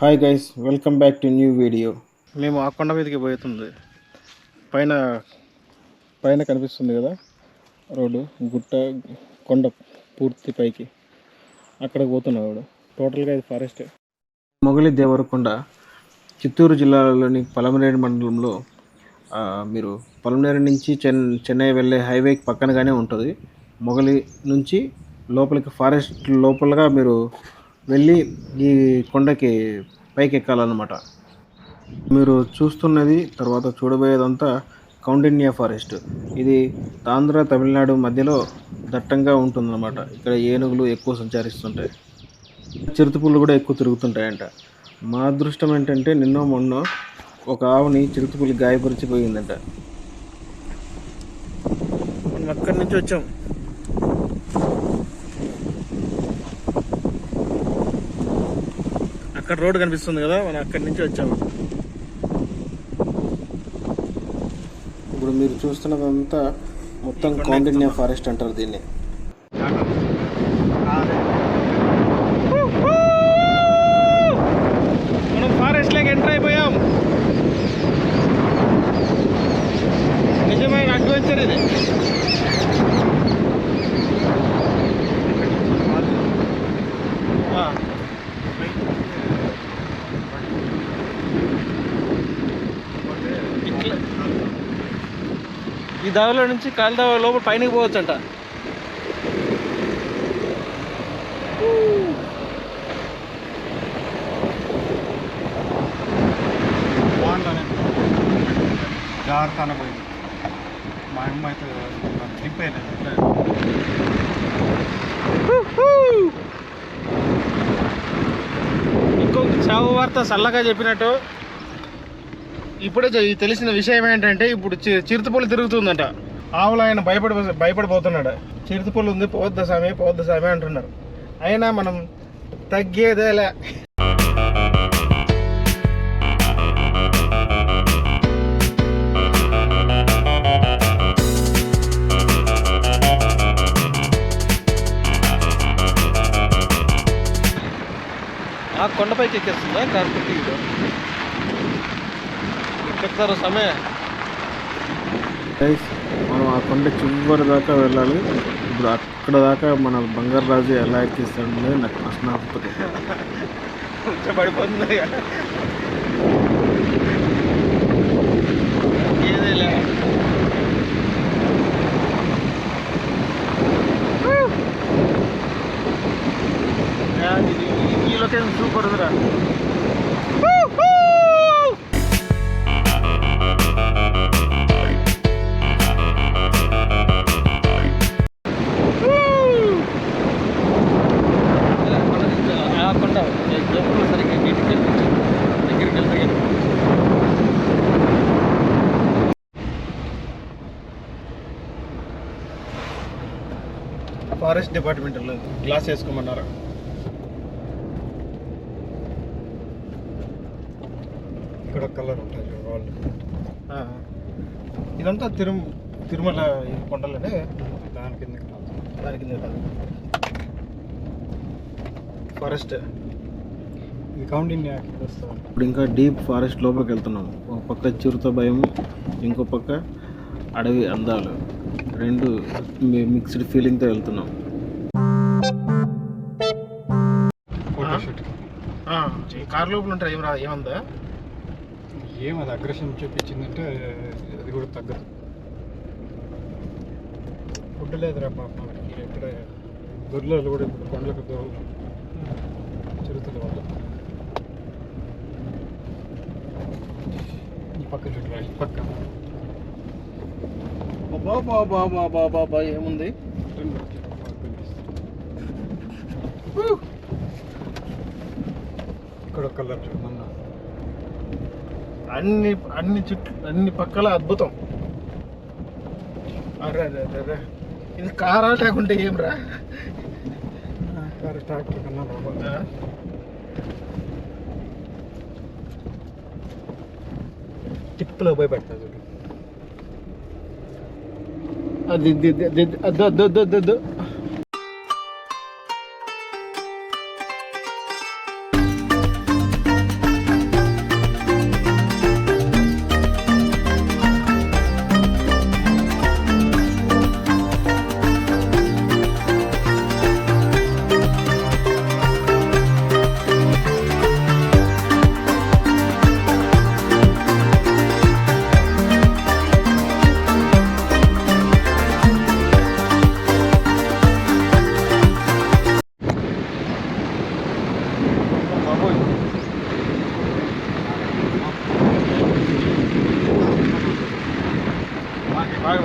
Hi guys, welcome back to new video. మేము ఆ కొండ మీదకి పోతుంది. పైన పైన కనిపిస్తుంది కదా రోడ్డు, గుట్ట కొండ పూర్తి పైకి అక్కడికి పోతున్నాడు. టోటల్గా ఇది ఫారెస్ట్. మొగలి దేవరకొండ చిత్తూరు జిల్లాలోని పలమనేరు మండలంలో మీరు పలమనేరు నుంచి చెన్నై వెళ్ళే హైవేకి పక్కనగానే ఉంటుంది. మొగలి నుంచి లోపలికి ఫారెస్ట్ లోపలగా మీరు వెళ్ళి ఈ కొండకి పైకి ఎక్కాలన్నమాట. మీరు చూస్తున్నది తర్వాత చూడబోయేదంతా కౌండిన్య ఫారెస్ట్. ఇది ఆంధ్ర తమిళనాడు మధ్యలో దట్టంగా ఉంటుందన్నమాట. ఇక్కడ ఏనుగులు ఎక్కువ సంచరిస్తుంటాయి, చిరుతపుళ్ళు కూడా ఎక్కువ తిరుగుతుంటాయంట. మా అదృష్టం ఏంటంటే నిన్నో మొన్న ఒక ఆవుని చిరుతపులి గాయపరిచిపోయిందంట. మనం అక్కడి నుంచి వచ్చాం. అక్కడ రోడ్డు కనిపిస్తుంది కదా, మనం అక్కడి నుంచి వచ్చాము. ఇప్పుడు మీరు చూస్తున్నదంతా మొత్తం కౌండిన్య ఫారెస్ట్ అంటారు దీన్ని. మనం ఫారెస్ట్ లోకి ఎంటర్ అయిపోయాం. నిజమైన అడ్వెంచర్ ఇది. ఈ దావలో నుంచి కాలిదావ లోపల పైనకి పోవచ్చు అంట. జాగ్రత్త పోయింది. మా అమ్మ అయితే దింపేయలేదు. ఇంకొక చావు వార్త చల్లగా చెప్పినట్టు ఇప్పుడే తెలిసిన విషయం ఏంటంటే, ఇప్పుడు చిరుతపుల్లి తిరుగుతుందంట. ఆవులు ఆయన భయపడిపోతున్నాడు. చిరుతపుల్లి ఉంది, పోవద్ద సామి అంటున్నారు. అయినా మనం తగ్గేదేలే. ఆ కొండపైకి ఎక్కేస్తుందా కారు పెట్టి ఎక్కుతారు సమయ. మనం ఆ కొండ చివరి దాకా వెళ్ళాలి. ఇప్పుడు అక్కడ దాకా మన బంగారు రాజు ఎలా ఎక్కిస్తాడు నాకు ప్రశ్న పడిపోతుంది. ఏదేలే ఈ లొకేషన్ సూపర్ ఉందిరా. ఫారెస్ట్ డిపార్ట్మెంట్ గ్లాస్ వేసుకోమన్నారు. ఇక్కడ కలర్ ఉంటుంది వాళ్ళు. ఇదంతా తిరుమల కొండలనే. దాని కింద కాదు ఫారెస్ట్. ఇది కౌండిన్య వస్తుంది. ఇప్పుడు ఇంకా డీప్ ఫారెస్ట్ లోపలికి వెళ్తున్నాం. ఒక పక్క చిరుత భయం, ఇంకో పక్క అడవి అందాలు, రెండు మిక్స్డ్ ఫీలింగ్తో వెళ్తున్నాం. కార్ లోపల ఉంటాయి ఏమందా ఏమది అగ్రెషన్ చూపించిందంటే అది కూడా తగ్గదు. ఫుడ్ లేదురా పాప. ఎక్కడ గొర్రెలు కూడా ఇప్పుడు కొండలకు దూరం చిరుతల వల్ల. ఈ పక్క చుట్టూ ఈ పక్క బాబా ఏముంది. ఇక్కడ కలర్ చూడమన్నా. అన్ని చుట్టూ అన్ని పక్కల అద్భుతం. అరే ఇది కారా లేకుంటే ఏం రా? కారు ట్రాక్టర్ కన్నా బాబా. టిప్పులో పోయి పెడతా చూడు. అది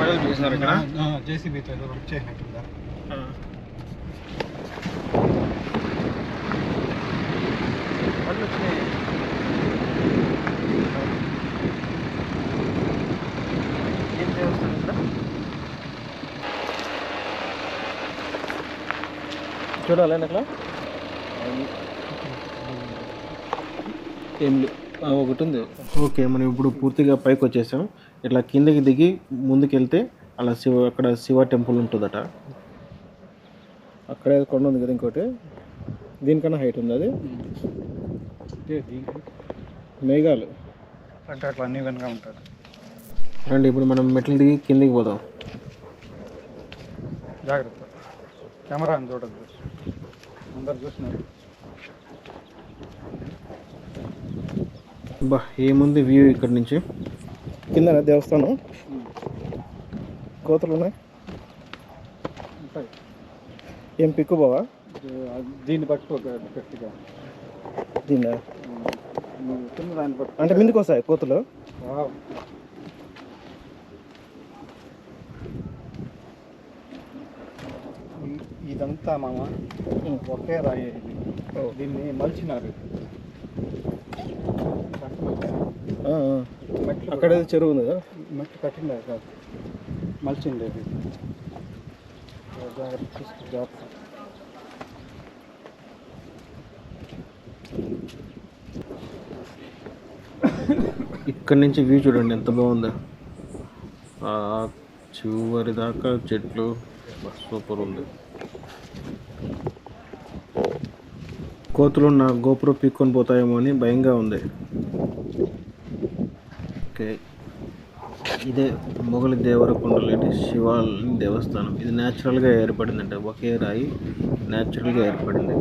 రాగలు చేసినారు ఇక్కడ. జేసీబీతో వర్క్ చేసినట్టుందా. వాళ్ళు వచ్చినాయి. ఏం దేవస్థానం ఇక్కడ చూడాలండి అట్లా ఏం ఒకటి ఉంది. ఓకే, మనం ఇప్పుడు పూర్తిగా పైకి వచ్చేసాం. ఇట్లా కిందకి దిగి ముందుకు వెళ్తే అలా అక్కడ శివ టెంపుల్ ఉంటుందట. అక్కడే కొండ ఉంది కదా ఇంకోటి, దీనికన్నా హైట్ ఉంది అది. మేఘాలు అంటే అట్లా అన్ని వెనక ఉంటుంది. రండి ఇప్పుడు మనం మెట్లు దిగి కిందికి పోదాం. జాగ్రత్త, కెమెరా అని చూడద్దు, అందరు చూసినారు. బా ఏముంది వ్యూ ఇక్కడ నుంచి. కింద దేవస్థానం, కోతలు ఉన్నాయి. ఉంటాయి. ఏం పిక్కు బావా దీన్ని పట్టుకో గట్టిగా. దీన్ని కింద దాన్ని పట్టుకో. అంటే ముందుకు వస్తాయి కోతులు. ఇదంతా మామ ఒకే రాయి. దీన్ని మలిచినారు. అక్కడ చెరువు ఉంది కదా, మెట్లు కట్టిండే కాదు, మలిచిండేది. జాగ్రత్త చూసుకో, జాగ్రత్త. ఇక్కడ నుంచి వ్యూ చూడండి ఎంత బాగుందో. చివరి దాకా చెట్లు, సూపర్ ఉంది. కోతులు నా గోపురం పీక్కొని పోతాయేమో అని భయంగా ఉంది. ఓకే, ఇదే మొగలి దేవరకొండలేటి శివాలయం దేవస్థానం. ఇది న్యాచురల్గా ఏర్పడిందంటే ఒకే రాయి న్యాచురల్గా ఏర్పడింది.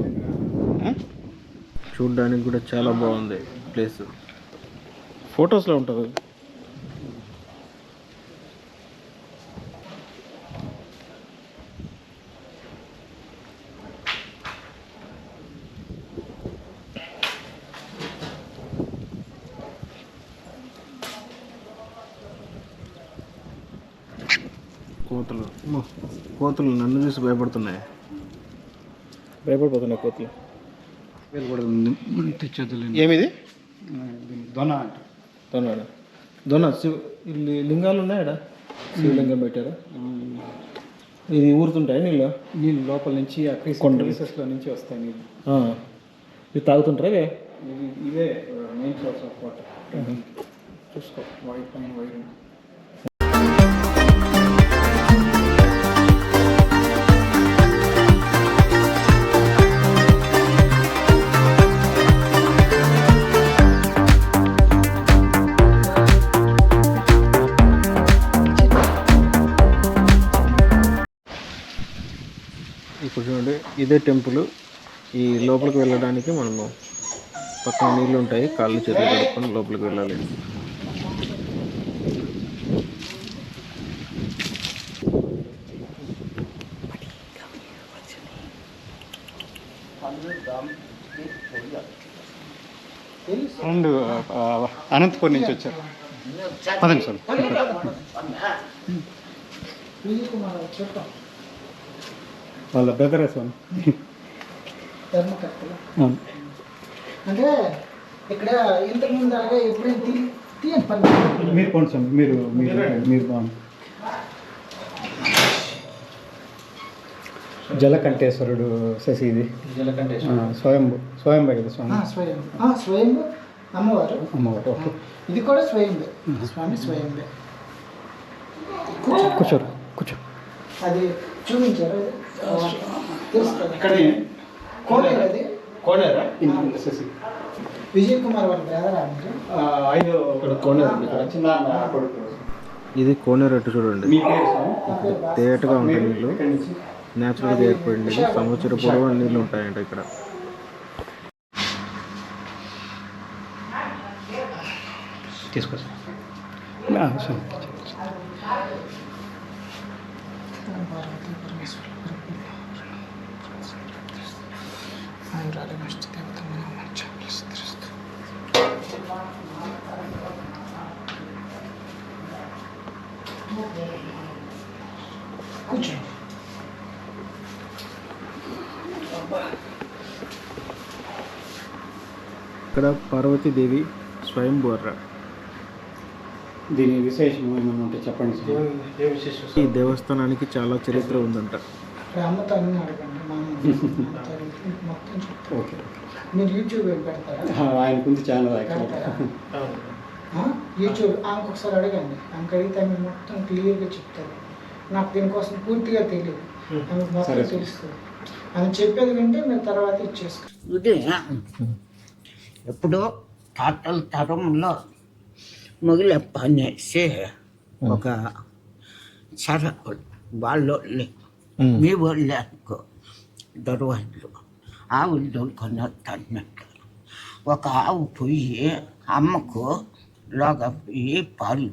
చూడ్డానికి కూడా చాలా బాగుంది ప్లేస్. ఫొటోస్లో ఉంటుంది. కోతులు నన్ను చూసి భయపడుతున్నాయి. భయపడిపోతున్నాయి కోతులు. తెచ్చొద్దు. ఏమిది? దొన అంట. దొన లింగాలు ఉన్నాయా? శివలింగం పెట్టారు. ఇది ఊరుతుంటాయి నీళ్ళు? నీళ్ళు లోపల నుంచి ఆ క్రీసెస్లో నుంచి వస్తాయి నీళ్ళు. ఇవి తాగుతుంటారా? ఇవే మెయిన్ సోర్స్ ఆఫ్ వాటర్. చూసుకో, వైట్ పైన వైట్. ఇప్పుడు చూడండి, ఇదే టెంపుల్. ఈ లోపలికి వెళ్ళడానికి మనము పక్కన నీళ్ళు ఉంటాయి, కాళ్ళు చేతులు కడుక్కొని లోపలికి వెళ్ళాలి. ఫ్రెండ్ అనంతపూర్ నుంచి వచ్చారు. పదండి సార్. వాళ్ళ బ్రదరే సార్. అంటే ఇక్కడ ఇంతకుముందు అలాగే ఎప్పుడైనా తీయని పని. మీరు పోండి సార్, మీరు బాగుంది. జలకంఠేశ్వరుడు శశి, ఇది స్వయంభూ కదా స్వామి. స్వయంభూ అమ్మవారు. అమ్మవారు. ఓకే, ఇది కూడా స్వయంభూ స్వామి. స్వయంభూ కూర్చోరు, కూర్చో. అది చూపించారు. ఇక్కడ కోనేరు. అది కోనేరా? శశి విజయ్ కుమార్ వాళ్ళ బ్రదర్. కోనేరు. ఇది కోనేరు. అట్టు చూడండి, తేటగా ఉంటాయి నీళ్ళు. న్యాచురల్గా ఏర్పడింది. సంవత్సరం పొడవు నీళ్ళు ఉంటాయంట ఇక్కడ. తీసుకో సార్. కూర్చో. ఇక్కడ పార్వతీదేవి స్వయంభూర్ర. దీని విశేషం ఏమైనా ఉంటే చెప్పండి సార్. ఏ విశేషం? ఈ దేవస్థానానికి చాలా చరిత్ర ఉందంట. ఇక్కడ అమ్మతో అన్నీ అడగండి. మా మొత్తం చెప్తాను. ఓకే. మీరు యూట్యూబ్ పెడతారా? ఆయనకుంది ఛానల్ పెడతారా? యూట్యూబ్ ఆమెకు ఒకసారి అడగండి. ఆమెకు అడిగితే ఆమె మొత్తం క్లియర్గా చెప్తారు. నాకు దీనికోసం పూర్తిగా తెలియదు, ఆమెకు మొత్తం తెలుస్తుంది. ఆమె చెప్పేది వింటే మీరు తర్వాత ఇచ్చేసుకో. ఇది ఎప్పుడో తాతల తరంలో మొగిలప్ప అనేసి ఒక సరకులు వాళ్ళు మీ వాళ్ళు అనుకో దొరవాళ్ళు ఆవులు దొరుకుని వస్తాన్నట్టు. ఒక ఆవు పొయ్యి అమ్మకు లోగా పోయి పాలు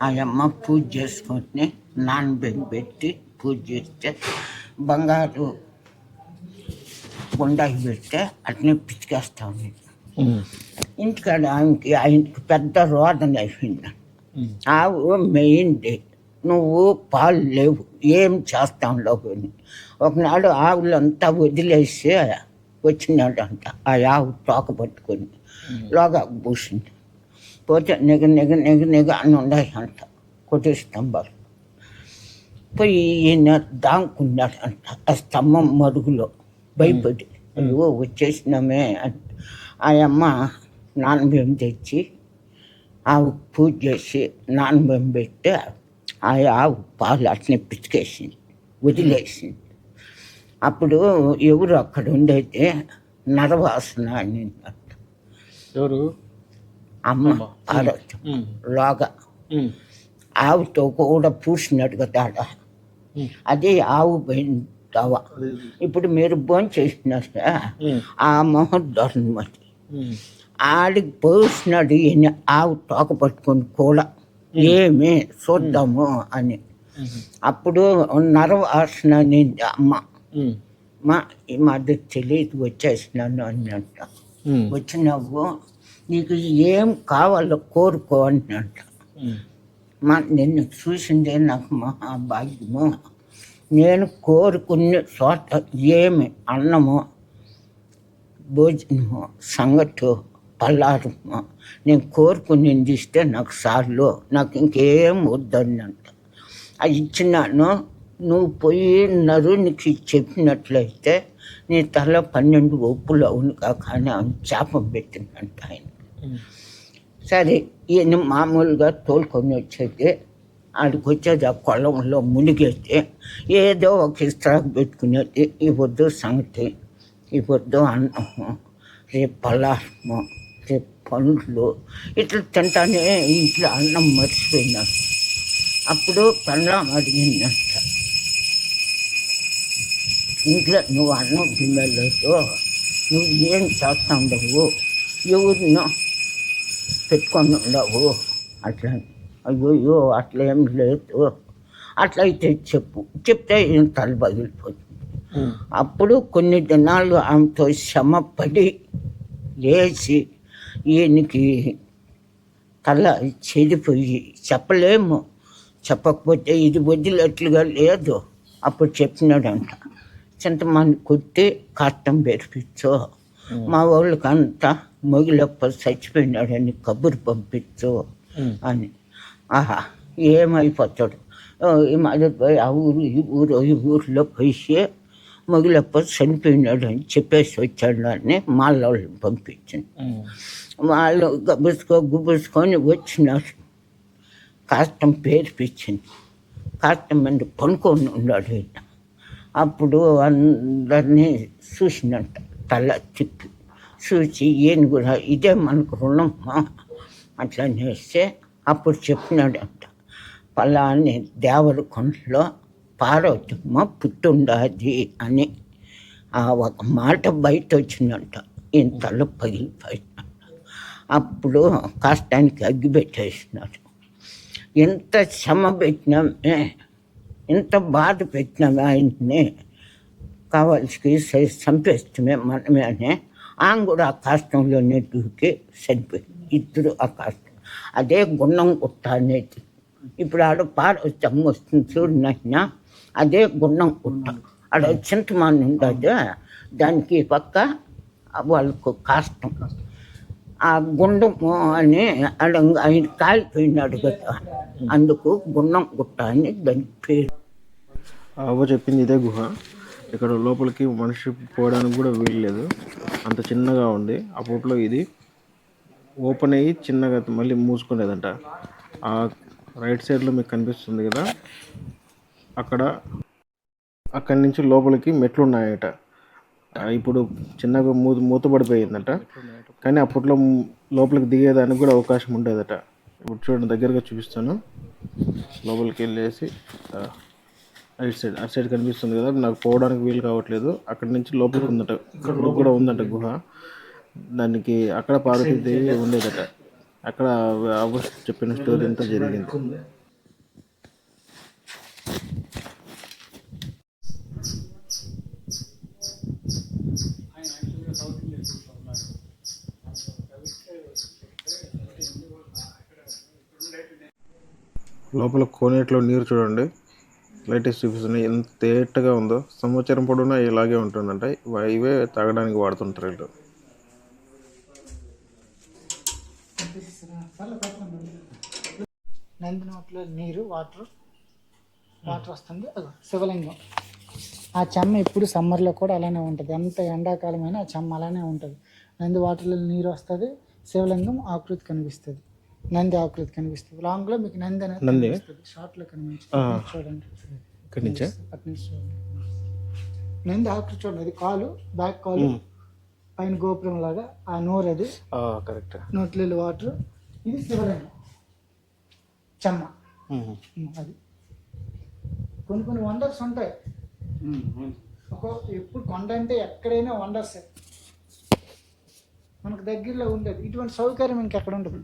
ఆ అమ్మ పూజ చేసుకొని నానబెట్టి పూజ చేస్తే బంగారు గుండాకి పెడితే అట్నే పిచ్చికేస్తా ఉంది. ఇంటికాడ ఆయనకి పెద్ద రోదన అయిపోయింది. ఆవు మెయింది, నువ్వు పాలు లేవు, ఏం చేస్తాం లోపని. ఒకనాడు ఆవులంతా వదిలేసి వచ్చినాడంట. ఆ ఆవు తోక పట్టుకొని లోగా పూసింది. పోతే నిగ అని ఉన్నాయంట కొట్టి స్తంభాలు. పోయి ఈయన దాంకున్నాడంట ఆ స్తంభం మరుగులో భయపడి. అయ్యో వచ్చేసినామే అని ఆ అమ్మ నాన్నబియ్యం తెచ్చి ఆవు పూజ చేసి నాన్నబియ్యం పెట్టి ఆ ఆవు పాలు అట్నే పిచ్చికేసింది, వదిలేసింది. అప్పుడు ఎవరు అక్కడ ఉండేది నరవాసన అని ఎవరు? అమ్మ ఆరోగ్యం లోగా ఆవుతో కూడా పూసినాడు కదా ఆడ. అదే ఆవు పోయిందావా. ఇప్పుడు మీరు భోజనం చేసినారా ఆ మహోద్ధరణ మరి ఆడికి పోసినాడు ఈయన ఆవు తోక పట్టుకొని కూడా ఏమి చూద్దాము అని. అప్పుడు నరవాసన నింది అమ్మ. మా ఈ మధ్య తెలియదు వచ్చేసినాను అన్నట్ట. వచ్చినావు నీకు ఏం కావాలో కోరుకో అన్నట్ట. మా నిన్ను చూసిందే నాకు మహాభాగ్యము. నేను కోరుకునే చోట ఏమి అన్నము భోజనము సంగటు పల్లారము నేను కోరుకునేది ఇస్తే నాకు సార్లు, నాకు ఇంకేం వద్దన్నంట. అది ఇచ్చినాను. నువ్వు పోయినారు నీకు చెప్పినట్లయితే నీ తల 12 ఒప్పులు అవును కానీ ఆయన శాపం పెట్టిందంట ఆయన. సరే ఈయన మామూలుగా తోలుకొని వచ్చేది. ఆడికి వచ్చేది ఆ కొలంలో మునిగేది. ఏదో ఒక ఇస్త్రాకు పెట్టుకునేది. ఈ వద్దు సంగతి, ఈ వద్దు అన్నము, రేపు పలారము, రేపు పండ్లు ఇట్లా తింటానే ఇంట్లో అన్నం మర్చిపోయినాడు. అప్పుడు పెళ్ళాం అడిగిందంట, ఇంట్లో నువ్వు అన్నం తినలేదు, నువ్వు ఏం చేస్తా ఉండవు, ఎవరినో పెట్టుకొని ఉండవు అట్లా. అయ్యో అట్లేం లేదు, అట్లయితే చెప్పు, చెప్తే ఏం తల పగిలిపోతుంది. అప్పుడు కొన్ని దినాలు ఆమెతో శ్రమపడి లేచి ఈయనకి తల చెడిపోయి చెప్పలేము, చెప్పకపోతే ఇది వదిలేట్లుగా లేదు. అప్పుడు చెప్పినాడంట, చింతమంది కొట్టి కష్టం పెరిపించు, మా వాళ్ళకంతా మొగిలప్ప చచ్చిపోయినాడని కబురు పంపించు అని. ఆహా ఏమైపోతాడు, ఈ మధ్య పోయి ఆ ఊరు ఈ ఊరిలో పోయి మొగిలప్ప చనిపోయినాడు అని చెప్పేసి వచ్చాడు అని వాళ్ళని పంపించింది. వాళ్ళు గుబుసుకొని వచ్చినారు. కష్టం పేర్పించింది. కష్టం మంది పనుకొని ఉన్నాడు ఆయన. అప్పుడు అందరినీ చూసినట్ట, తల తిప్పి చూసి ఈయన కూడా ఇదే మనకు రుణమ్మా అట్లా అనేస్తే అప్పుడు చెప్పినాడంట, పలాని దేవరకొండలో పార్వతమ్మ పుట్టుండాది అని. ఆ ఒక మాట బయట వచ్చిందంట. ఈయన తల పగిలిపోయినట్ట. అప్పుడు కష్టానికి అగ్గి పెట్టేసినాడు. ఎంత శ్రమ పెట్టినామే, ఎంత బాధ పెట్టినామే ఆయన్ని, కావాల్సి చంపేస్తామే మనమే అని. ఆమె కూడా ఆ కష్టంలోనే దూకి చనిపోయింది. ఇద్దరు ఆ కష్టం. అదే గుణం కుట్ట అనేది. ఇప్పుడు ఆడ పార్వతమ్మ వస్తుంది చూడు నాయన, అదే గుండం గుట్ట. అక్కడ చింతమాను ఉంటుంది, దానికి ఈ పక్క వాళ్ళకు కాష్టం. ఆ గుండము అని ఆయన కాలిపోయినాడు కదా, అందుకు గుండం గుట్ట అని దానికి పేరు. అవ్వ చెప్పింది ఇదే గుహ. ఇక్కడ లోపలికి మనిషి పోవడానికి కూడా వీలు లేదు, అంత చిన్నగా ఉంది. అప్పట్లో ఇది ఓపెన్ అయ్యి చిన్నగా మళ్ళీ మూసుకునేదంట. ఆ రైట్ సైడ్లో మీకు కనిపిస్తుంది కదా, అక్కడి నుంచి లోపలికి మెట్లు ఉన్నాయట. ఇప్పుడు చిన్నగా మూతపడిపోయిందట, కానీ అప్పట్లో లోపలికి దిగేదానికి కూడా అవకాశం ఉండేదట. ఇప్పుడు చూడండి, దగ్గరగా చూపిస్తాను. లోపలికి వెళ్ళేసి రైట్ సైడ్, అటు సైడ్ కనిపిస్తుంది కదా, నాకు పోవడానికి వీలు కావట్లేదు. అక్కడి నుంచి లోపలికి ఉందట, ఇక్కడ కూడా ఉందంట గుహ. దానికి అక్కడ పార్వతీదేవి ఉండేదట. అక్కడ అవ్వ చెప్పిన స్టోరీ అంతా జరిగింది. లోపల కోనేటిలో నీరు చూడండి, లైటెస్ట్ చూపిస్తున్నాయి. ఎంత తేటగా ఉందో, సంవత్సరం పొడవునా ఇలాగే ఉంటుందంట. ఇవే తాగడానికి వాడుతుంటారు వీళ్ళు. నంది నోట్లో నీరు వాటర్ వస్తుంది. అదో శివలింగం. ఆ చెమ్మ ఎప్పుడు సమ్మర్లో కూడా అలానే ఉంటుంది, ఎంత ఎండాకాలమైనా ఆ చెమ్మ అలానే ఉంటుంది. నంది వాటర్లో నీరు వస్తుంది, శివలింగం ఆకృతి కనిపిస్తుంది, నంది ఆకృతి కనిపిస్తుంది. లాంగ్లో మీకు నంది అనేది కనిపిస్తుంది, షార్ట్లో కనిపిస్తుంది. చూడండి ఇక్కడి నుంచే అటు నుంచి చూడండి, నంది ఆకృతి చూడండి. అది కాలు, బ్యాక్ కాలు, పైన గోపురం లాగా ఆ నోరు, అది కరెక్ట్ నోట్లో వాటర్. ఇది శివలింగం చెమ్మ. అది కొన్ని వండర్స్ ఉంటాయి. ఎప్పుడు కొండ అంటే ఎక్కడైనా వండర్స్ మనకు దగ్గరలో ఉండేది. ఇటువంటి సౌకర్యం ఇంకెక్కడ ఉండదు.